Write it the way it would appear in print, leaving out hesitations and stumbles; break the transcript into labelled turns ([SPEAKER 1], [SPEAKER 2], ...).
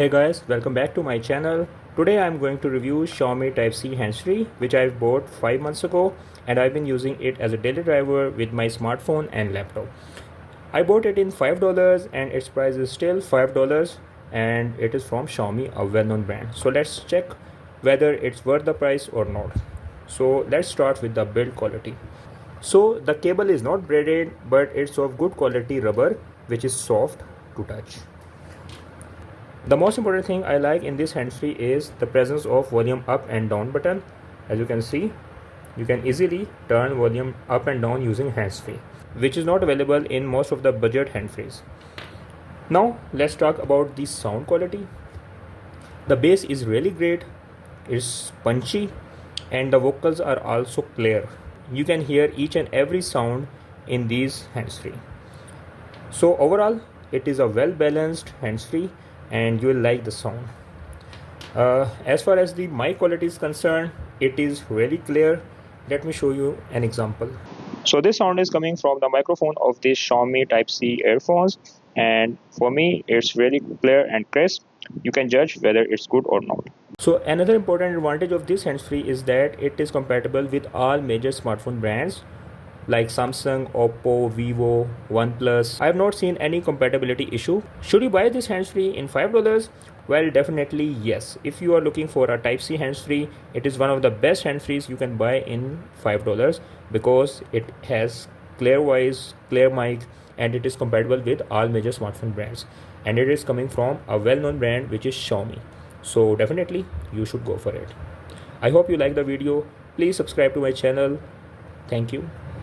[SPEAKER 1] Hey guys, welcome back to my channel. Today I'm going to review Xiaomi Type-C hands-free, which I bought 5 months ago, and I've been using it as a daily driver with my smartphone and laptop. I bought it in $5 and its price is still $5, and it is from Xiaomi, a well-known brand. So let's check whether it's worth the price or not. So let's start with the build quality. So the cable is not braided, but it's of good quality rubber, which is soft to touch. The most important thing I like in this hands-free is the presence of volume up and down button. As you can see, you can easily turn volume up and down using hands-free, which is not available in most of the budget hands-frees. Now let's talk about the sound quality. The bass is really great, it's punchy, and the vocals are also clear. You can hear each and every sound in these hands-free. So overall, it is a well-balanced hands-free and you will like the sound. As far as the mic quality is concerned, it is really clear. Let me show you an example. So this sound is coming from the microphone of this Xiaomi Type-C earphones, and for me it's really clear and crisp. You can judge whether it's good or not. So another important advantage of this hands-free is that it is compatible with all major smartphone brands like Samsung, Oppo, Vivo, OnePlus. I have not seen any compatibility issue. Should you buy this hands-free in $5? Well, definitely yes. If you are looking for a Type-C hands-free, it is one of the best hands-frees you can buy in $5 because it has clear voice, clear mic, and it is compatible with all major smartphone brands. And it is coming from a well-known brand which is Xiaomi. So definitely you should go for it. I hope you like the video. Please subscribe to my channel. Thank you.